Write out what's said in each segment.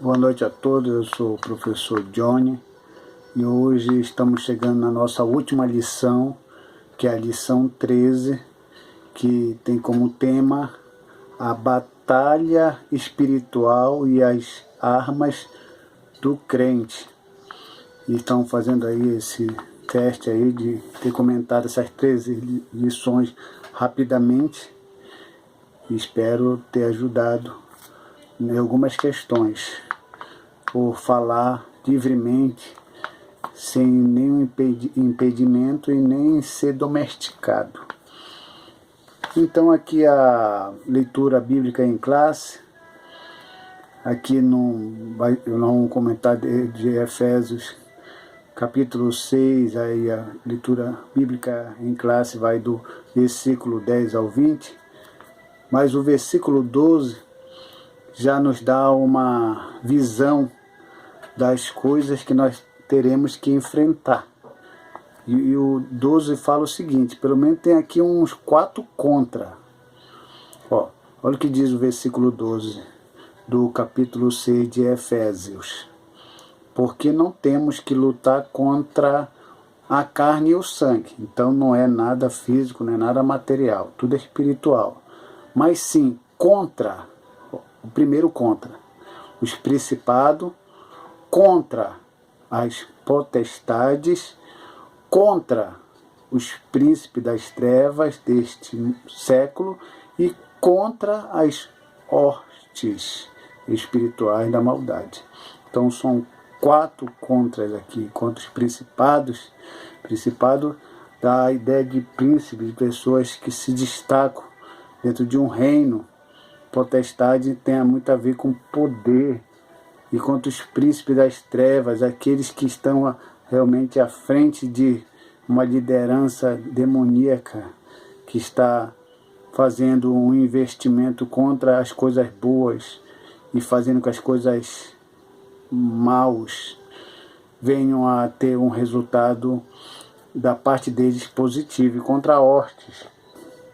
Boa noite a todos, eu sou o professor Johnny e hoje estamos chegando na nossa última lição, que é a lição 13, que tem como tema a batalha espiritual e as armas do crente. E estão fazendo aí esse teste aí de ter comentado essas 13 lições rapidamente. Espero ter ajudado em algumas questões, por falar livremente, sem nenhum impedimento e nem ser domesticado. Então aqui a leitura bíblica em classe, aqui nós vamos comentar de Efésios capítulo 6, aí a leitura bíblica em classe vai do versículo 10 ao 20, mas o versículo 12 já nos dá uma visão das coisas que nós teremos que enfrentar. E o 12 fala o seguinte, pelo menos tem aqui uns 4 contra. Olha o que diz o versículo 12 do capítulo 6 de Efésios. Porque não temos que lutar contra a carne e o sangue. Então não é nada físico, não é nada material, tudo é espiritual. Mas sim contra, o primeiro contra, os principados, contra as potestades, contra os príncipes das trevas deste século e contra as hostes espirituais da maldade. Então são 4 contras aqui, contra os principados. Principado dá a ideia de príncipes, de pessoas que se destacam dentro de um reino. Potestade tem muito a ver com poder. E contra os príncipes das trevas, aqueles que estão realmente à frente de uma liderança demoníaca, que está fazendo um investimento contra as coisas boas e fazendo que as coisas maus venham a ter um resultado da parte deles positivo. E contra hostes,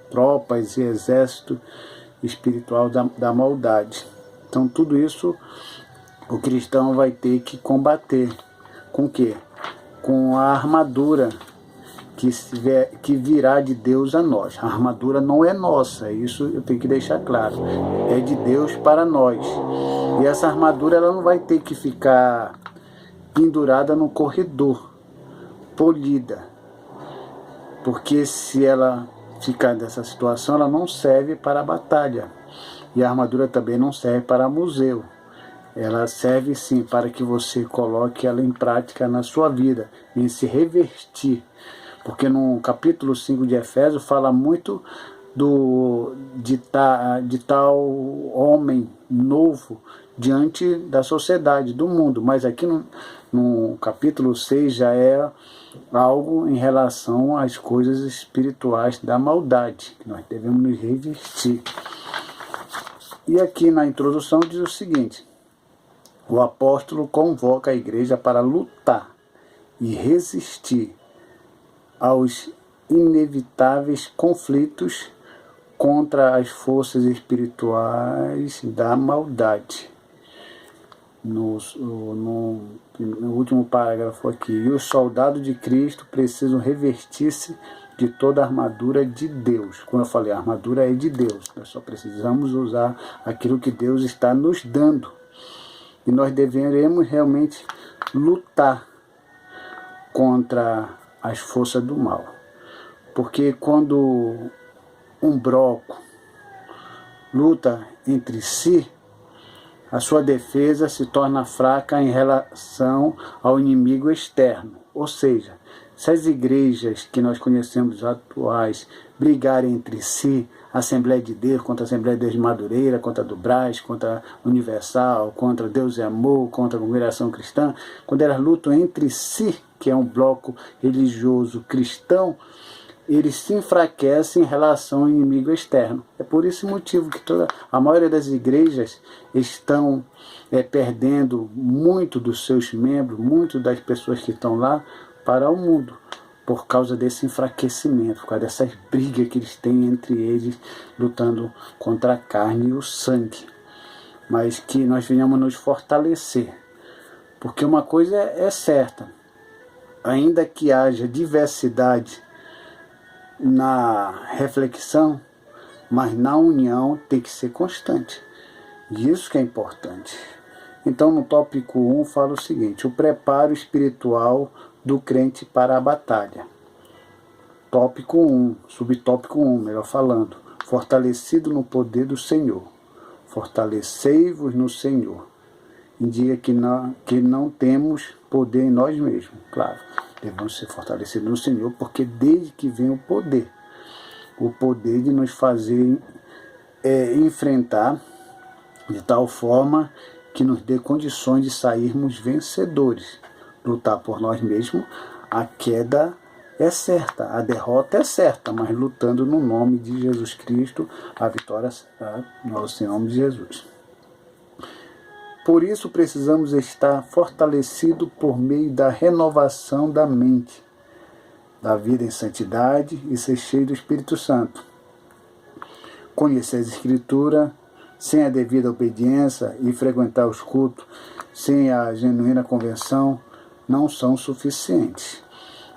tropas e exército espiritual da maldade. Então tudo isso o cristão vai ter que combater. Com o quê? Com a armadura que virá de Deus a nós. A armadura não é nossa, isso eu tenho que deixar claro. É de Deus para nós. E essa armadura ela não vai ter que ficar pendurada no corredor, polida. Porque se ela ficar nessa situação, ela não serve para a batalha. E a armadura também não serve para museu. Ela serve sim para que você coloque ela em prática na sua vida, em se revestir. Porque no capítulo 5 de Efésios fala muito de tal homem novo diante da sociedade, do mundo. Mas aqui no capítulo 6 já é algo em relação às coisas espirituais da maldade, que nós devemos nos revestir. E aqui na introdução diz o seguinte: o apóstolo convoca a igreja para lutar e resistir aos inevitáveis conflitos contra as forças espirituais da maldade. No último parágrafo aqui, e os soldados de Cristo precisam revestir-se de toda a armadura de Deus. Como eu falei, a armadura é de Deus. Nós só precisamos usar aquilo que Deus está nos dando. E nós devemos realmente lutar contra as forças do mal. Porque quando um bloco luta entre si, a sua defesa se torna fraca em relação ao inimigo externo. Ou seja, se as igrejas que nós conhecemos atuais brigarem entre si, a Assembleia de Deus contra a Assembleia de Deus de Madureira, contra a do Brás, contra a Universal, contra Deus e Amor, contra a Congregação Cristã, quando elas lutam entre si, que é um bloco religioso cristão, eles se enfraquecem em relação ao inimigo externo. É por esse motivo que a maioria das igrejas estão perdendo muito dos seus membros, muito das pessoas que estão lá para o mundo, por causa desse enfraquecimento, por causa dessas brigas que eles têm entre eles, lutando contra a carne e o sangue. mas que nós venhamos nos fortalecer. Porque uma coisa é certa, ainda que haja diversidade na reflexão, mas na união tem que ser constante. E isso que é importante. Então no tópico 1 fala o seguinte: o preparo espiritual do crente para a batalha. Tópico 1, subtópico 1, melhor falando, fortalecido no poder do Senhor. Fortalecei-vos no Senhor. Indica que não temos poder em nós mesmos. Claro, devemos ser fortalecidos no Senhor, porque desde que vem o poder de nos fazer enfrentar de tal forma que nos dê condições de sairmos vencedores. Lutar por nós mesmos, a queda é certa, a derrota é certa, mas lutando no nome de Jesus Cristo, a vitória será nossa em nome de Jesus. Por isso precisamos estar fortalecidos por meio da renovação da mente, da vida em santidade e ser cheio do Espírito Santo. Conhecer as Escrituras, sem a devida obediência e frequentar os cultos, sem a genuína conversão, não são suficientes.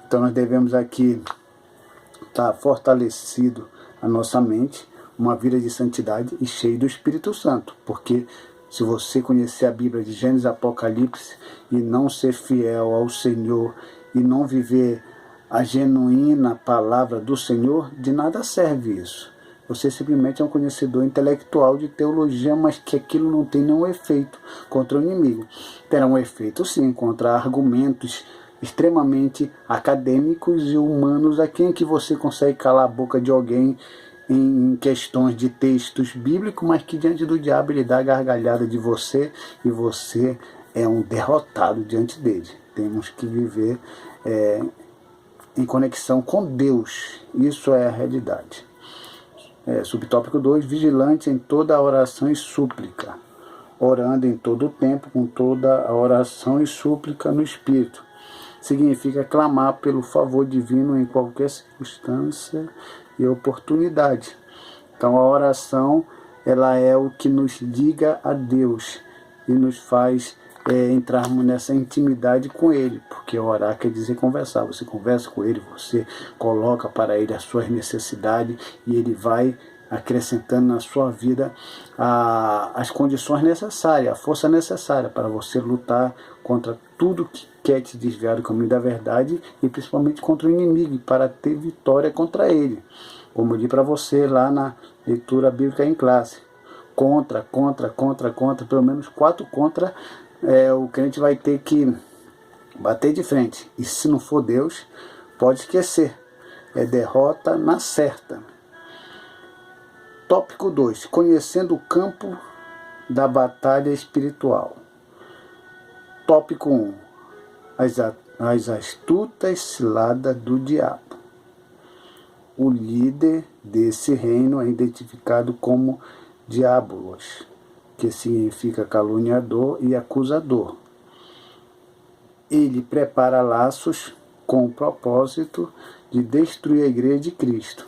Então nós devemos aqui estar fortalecido a nossa mente, uma vida de santidade e cheio do Espírito Santo, porque se você conhecer a Bíblia de Gênesis e Apocalipse e não ser fiel ao Senhor e não viver a genuína palavra do Senhor, de nada serve isso. Você simplesmente é um conhecedor intelectual de teologia, mas que aquilo não tem nenhum efeito contra o inimigo. Terá um efeito sim contra argumentos extremamente acadêmicos e humanos, a quem que você consegue calar a boca de alguém em questões de textos bíblicos, mas que diante do diabo ele dá a gargalhada de você e você é um derrotado diante dele. Temos que viver em conexão com Deus. Isso é a realidade. Subtópico 2, vigilante em toda a oração e súplica, orando em todo o tempo, com toda a oração e súplica no Espírito. Significa clamar pelo favor divino em qualquer circunstância e oportunidade. Então a oração, ela é o que nos liga a Deus e nos faz entrarmos nessa intimidade com Ele, porque orar quer dizer conversar. Você conversa com Ele, você coloca para Ele as suas necessidades e Ele vai acrescentando na sua vida as condições necessárias, a força necessária para você lutar contra tudo que quer te desviar do caminho da verdade e principalmente contra o inimigo, para ter vitória contra ele. Como eu disse para você lá na leitura bíblica em classe, contra, pelo menos 4 contra, o crente vai ter que bater de frente. E se não for Deus, pode esquecer, é derrota na certa. Tópico 2, conhecendo o campo da batalha espiritual. Tópico 1, as astutas ciladas do diabo. O líder desse reino é identificado como diabolos, que significa caluniador e acusador. Ele prepara laços com o propósito de destruir a igreja de Cristo.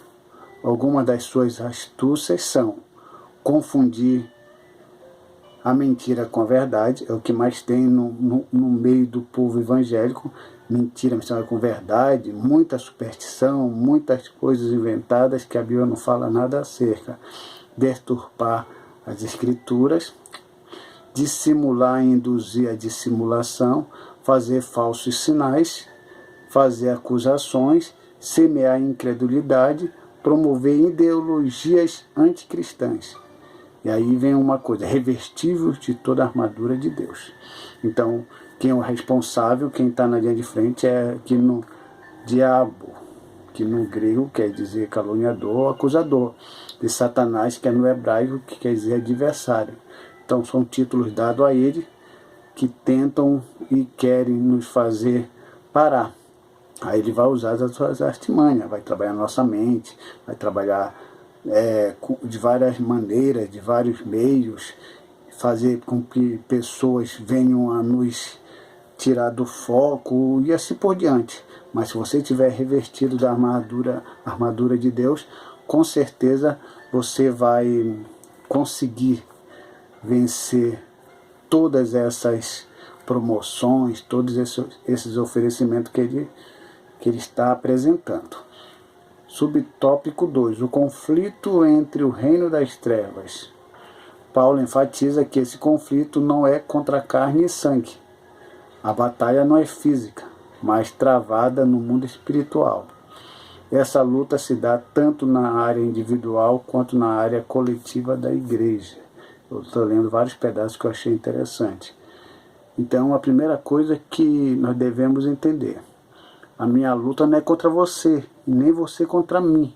Algumas das suas astúcias são confundir a mentira com a verdade, é o que mais tem no meio do povo evangélico. Mentira misturada com verdade, muita superstição, muitas coisas inventadas que a Bíblia não fala nada acerca. Deturpar as Escrituras, dissimular e induzir a dissimulação, fazer falsos sinais, fazer acusações, semear incredulidade, promover ideologias anticristãs. E aí vem uma coisa, revestível de toda a armadura de Deus. Então, quem é o responsável, quem está na linha de frente é que no diabo, que no grego quer dizer caluniador, acusador, de Satanás, que é no hebraico, que quer dizer adversário. Então são títulos dados a ele que tentam e querem nos fazer parar. Aí ele vai usar as suas artimanhas, vai trabalhar a nossa mente, vai trabalhar de várias maneiras, de vários meios, fazer com que pessoas venham a nos tirar do foco e assim por diante. Mas se você estiver revestido da armadura de Deus, com certeza você vai conseguir vencer todas essas promoções, todos esses oferecimentos que ele está apresentando. Subtópico 2, o conflito entre o reino das trevas. Paulo enfatiza que esse conflito não é contra carne e sangue. A batalha não é física, mas travada no mundo espiritual. Essa luta se dá tanto na área individual quanto na área coletiva da igreja. Eu estou lendo vários pedaços que eu achei interessante. Então, a primeira coisa que nós devemos entender: a minha luta não é contra você, e nem você contra mim,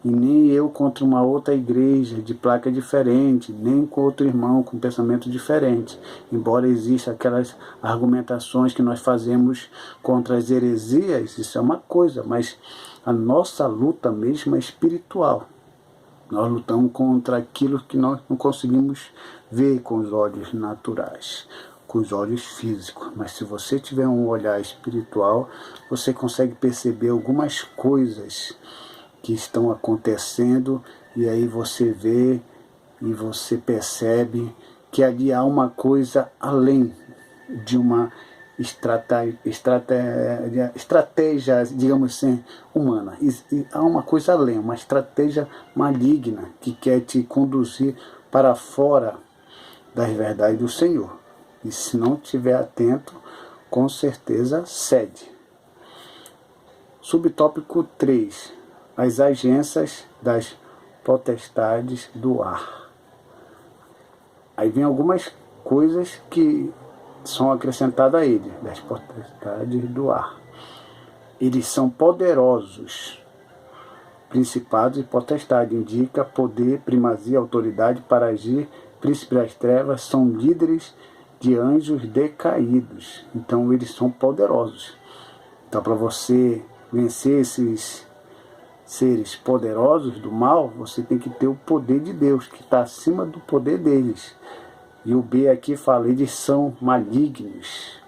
e nem eu contra uma outra igreja de placa diferente, nem com outro irmão com pensamento diferente. Embora existam aquelas argumentações que nós fazemos contra as heresias, isso é uma coisa, mas a nossa luta mesmo é espiritual. Nós lutamos contra aquilo que nós não conseguimos ver com os olhos naturais, com os olhos físicos. Mas se você tiver um olhar espiritual, você consegue perceber algumas coisas que estão acontecendo, e aí você vê e você percebe que ali há uma coisa além de uma estratégia, digamos assim, humana. E há uma coisa além, uma estratégia maligna que quer te conduzir para fora das verdades do Senhor. E se não estiver atento, com certeza cede. Subtópico 3. As agências das potestades do ar. Aí vem algumas coisas que são acrescentadas a ele, das potestades do ar. Eles são poderosos. Principados e potestade indica poder, primazia, autoridade para agir. Príncipes das trevas são líderes de anjos decaídos. Então eles são poderosos. Então, para você vencer esses seres poderosos do mal, você tem que ter o poder de Deus, que está acima do poder deles. E o B aqui fala, eles são malignos.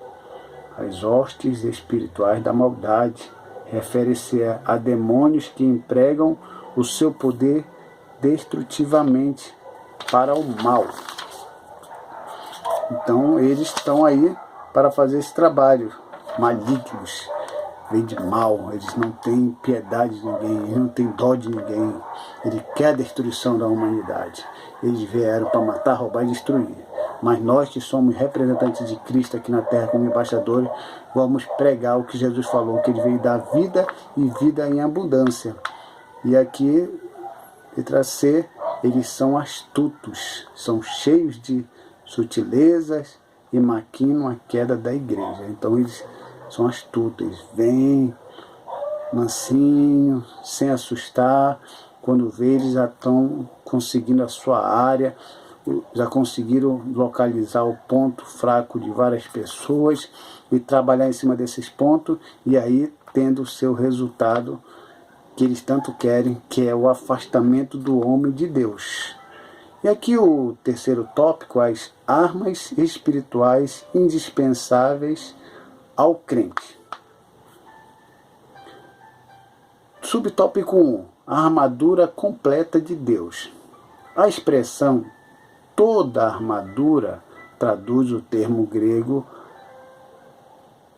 As hostes espirituais da maldade. Refere-se a demônios que empregam o seu poder destrutivamente para o mal. Então eles estão aí para fazer esse trabalho. Malignos. Vem de mal, eles não têm piedade de ninguém, eles não têm dó de ninguém. Ele quer a destruição da humanidade. Eles vieram para matar, roubar e destruir. Mas nós que somos representantes de Cristo aqui na terra como embaixadores, vamos pregar o que Jesus falou, que ele veio dar vida e vida em abundância. E aqui, letra C, eles são astutos, são cheios de sutilezas e maquinam a queda da igreja. Então eles são astutos, eles vêm mansinho, sem assustar. Quando vê, eles já estão conseguindo a sua área, já conseguiram localizar o ponto fraco de várias pessoas e trabalhar em cima desses pontos, e aí tendo o seu resultado que eles tanto querem, que é o afastamento do homem de Deus. E aqui o terceiro tópico, as armas espirituais indispensáveis ao crente. Subtópico 1. A armadura completa de Deus. A expressão toda armadura traduz o termo grego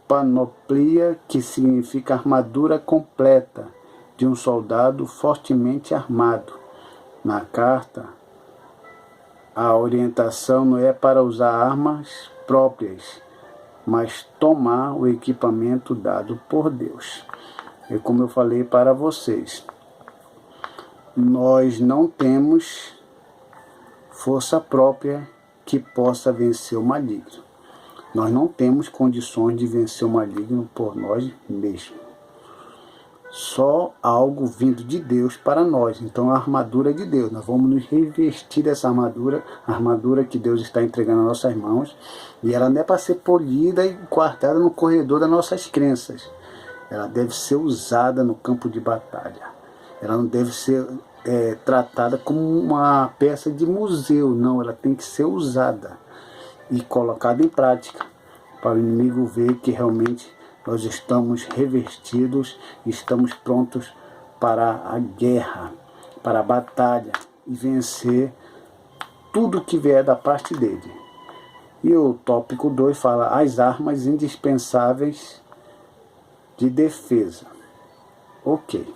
panoplia, que significa armadura completa de um soldado fortemente armado. Na carta, a orientação não é para usar armas próprias, mas tomar o equipamento dado por Deus. E como eu falei para vocês, nós não temos força própria que possa vencer o maligno. Nós não temos condições de vencer o maligno por nós mesmos. Só algo vindo de Deus para nós. Então a armadura de Deus. Nós vamos nos revestir dessa armadura, a armadura que Deus está entregando nas nossas mãos. E ela não é para ser polida e guardada no corredor das nossas crenças. Ela deve ser usada no campo de batalha. Ela não deve ser tratada como uma peça de museu. Não, ela tem que ser usada e colocada em prática para o inimigo ver que realmente nós estamos revestidos, estamos prontos para a guerra, para a batalha e vencer tudo que vier da parte dele. E o tópico 2 fala as armas indispensáveis de defesa. Ok.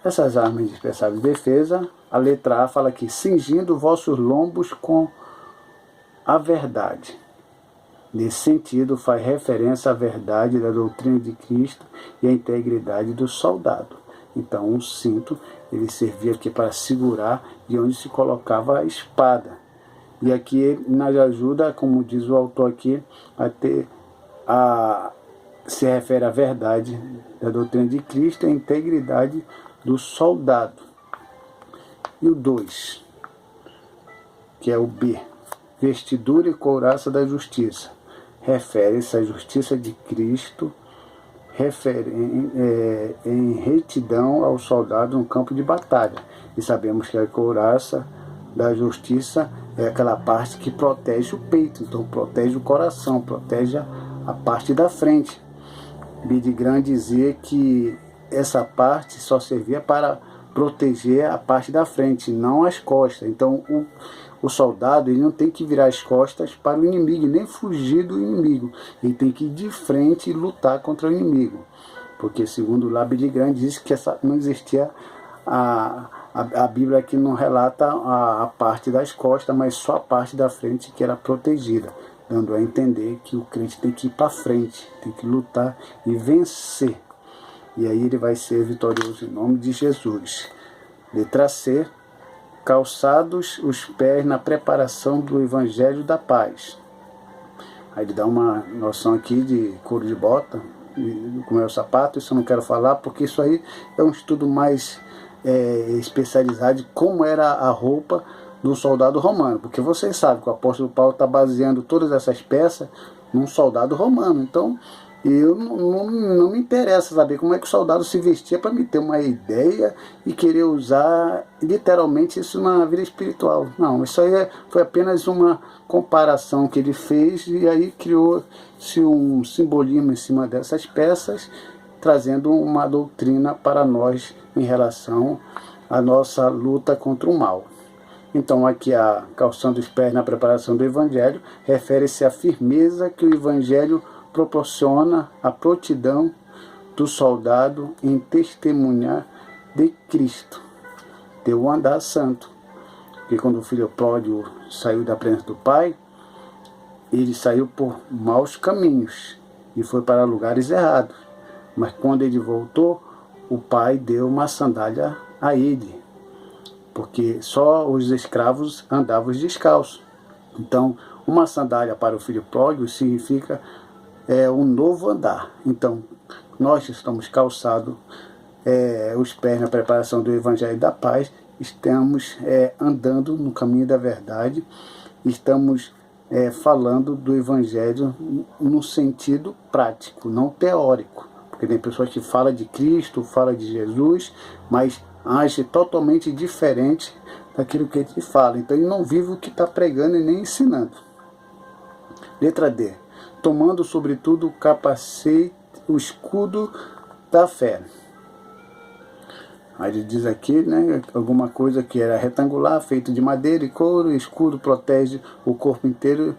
Essas armas indispensáveis de defesa, a letra A fala aqui, cingindo vossos lombos com a verdade. Nesse sentido, faz referência à verdade da doutrina de Cristo e à integridade do soldado. Então, um cinto, ele servia aqui para segurar de onde se colocava a espada. E aqui nos ajuda, como diz o autor aqui, se refere à verdade da doutrina de Cristo e à integridade do soldado. E o 2, que é o B, vestidura e couraça da justiça. Refere-se à justiça de Cristo, em retidão ao soldado no campo de batalha. E sabemos que a couraça da justiça é aquela parte que protege o peito, então protege o coração, protege a parte da frente. Billy Graham dizia que essa parte só servia para proteger a parte da frente, não as costas. Então o soldado, ele não tem que virar as costas para o inimigo, nem fugir do inimigo. Ele tem que ir de frente e lutar contra o inimigo. Porque segundo lá, Billy Graham diz que não existia a Bíblia aqui não relata a parte das costas, mas só a parte da frente que era protegida, dando a entender que o crente tem que ir para frente, tem que lutar e vencer. E aí ele vai ser vitorioso em nome de Jesus. Letra C, calçados os pés na preparação do Evangelho da Paz. Aí ele dá uma noção aqui de couro de bota, como é o sapato. Isso eu não quero falar, porque isso aí é um estudo mais especializado de como era a roupa do soldado romano, porque vocês sabem que o apóstolo Paulo está baseando todas essas peças num soldado romano. Então eu não me interessa saber como é que o soldado se vestia para me ter uma ideia e querer usar literalmente isso na vida espiritual. Não, isso aí foi apenas uma comparação que ele fez, e aí criou-se um simbolismo em cima dessas peças, trazendo uma doutrina para nós em relação à nossa luta contra o mal. Então aqui a calçando os pés na preparação do Evangelho refere-se à firmeza que o Evangelho proporciona, a prontidão do soldado em testemunhar de Cristo, teu andar santo. Porque quando o filho pródigo saiu da presença do pai, ele saiu por maus caminhos e foi para lugares errados. Mas quando ele voltou, o pai deu uma sandália a ele, porque só os escravos andavam descalços. Então, uma sandália para o filho pródigo significa um novo andar. Então, nós estamos calçados os pés na preparação do Evangelho da Paz, estamos andando no caminho da verdade, estamos falando do Evangelho no sentido prático, não teórico. Porque tem pessoas que falam de Cristo, falam de Jesus, mas age totalmente diferente daquilo que ele fala. Então ele não vive o que está pregando e nem ensinando. Letra D. Tomando sobretudo o capacete, o escudo da fé. Aí ele diz aqui, né, alguma coisa que era retangular, feito de madeira e couro. O escudo protege o corpo inteiro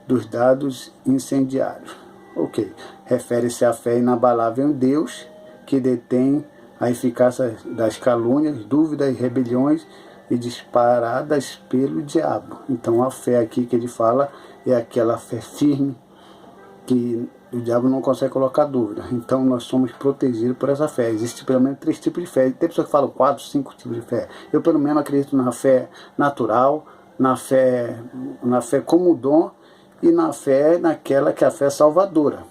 dos dados incendiários. Ok. Refere-se à fé inabalável em Deus, que detém a eficácia das calúnias, dúvidas, rebeliões e disparadas pelo diabo. Então a fé aqui que ele fala é aquela fé firme que o diabo não consegue colocar dúvida. Então nós somos protegidos por essa fé. Existem pelo menos 3 tipos de fé. Tem pessoas que falam 4, 5 tipos de fé. Eu pelo menos acredito na fé natural, na fé como dom e na fé naquela que é a fé salvadora.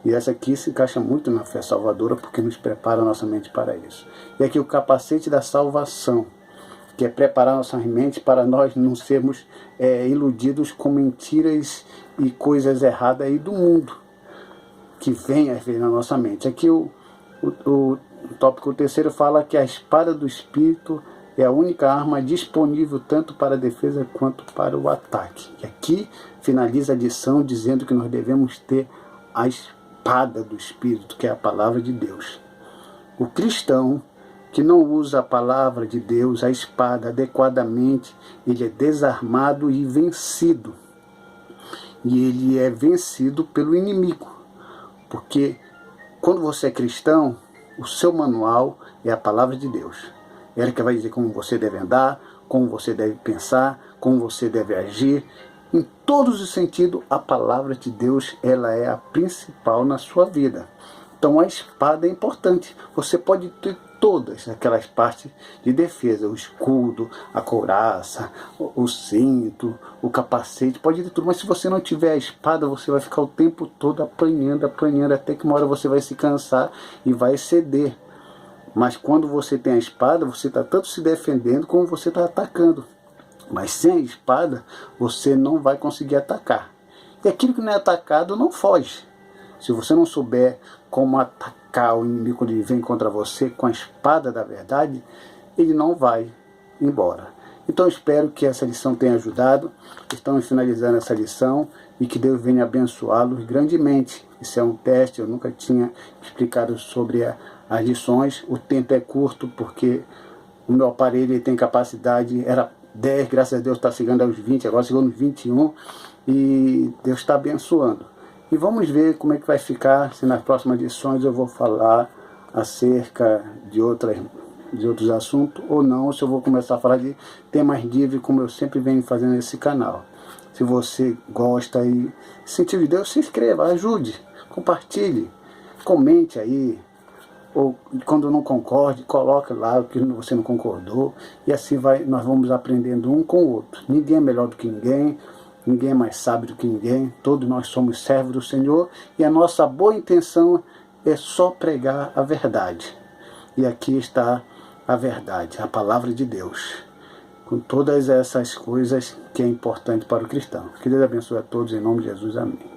E essa aqui se encaixa muito na fé salvadora, porque nos prepara a nossa mente para isso. E aqui o capacete da salvação, que é preparar nossa mente para nós não sermos iludidos com mentiras e coisas erradas aí do mundo, que vem às vezes na nossa mente. Aqui o tópico 3 fala que a espada do Espírito é a única arma disponível tanto para a defesa quanto para o ataque. E aqui finaliza a lição dizendo que nós devemos ter a espada do Espírito, que é a palavra de Deus. O cristão que não usa a palavra de Deus, a espada, adequadamente, ele é desarmado e vencido. E ele é vencido pelo inimigo. Porque quando você é cristão, o seu manual é a palavra de Deus. Ela que vai dizer como você deve andar, como você deve pensar, como você deve agir. Em todos os sentidos, a palavra de Deus, ela é a principal na sua vida. Então a espada é importante. Você pode ter todas aquelas partes de defesa, o escudo, a couraça, o cinto, o capacete, pode ter tudo, mas se você não tiver a espada, você vai ficar o tempo todo apanhando, até que uma hora você vai se cansar e vai ceder. Mas quando você tem a espada, você está tanto se defendendo como você está atacando. Mas sem a espada, você não vai conseguir atacar. E aquilo que não é atacado não foge. Se você não souber como atacar o inimigo quando ele vem contra você com a espada da verdade, ele não vai embora. Então espero que essa lição tenha ajudado. Estamos finalizando essa lição e que Deus venha abençoá-los grandemente. Isso é um teste, eu nunca tinha explicado sobre as lições. O tempo é curto porque o meu aparelho ele tem capacidade, era 10, graças a Deus está chegando aos 20, agora chegou nos 21 e Deus está abençoando. E vamos ver como é que vai ficar, se nas próximas lições eu vou falar acerca de outros assuntos ou não, ou se eu vou começar a falar de temas livres, como eu sempre venho fazendo nesse canal. Se você gosta e sentir de Deus, se inscreva, ajude, compartilhe, comente aí, ou quando não concorde, coloque lá o que você não concordou, e assim nós vamos aprendendo um com o outro. Ninguém é melhor do que ninguém. Ninguém é mais sábio do que ninguém, todos nós somos servos do Senhor e a nossa boa intenção é só pregar a verdade. E aqui está a verdade, a palavra de Deus, com todas essas coisas que é importante para o cristão. Que Deus abençoe a todos em nome de Jesus, amém.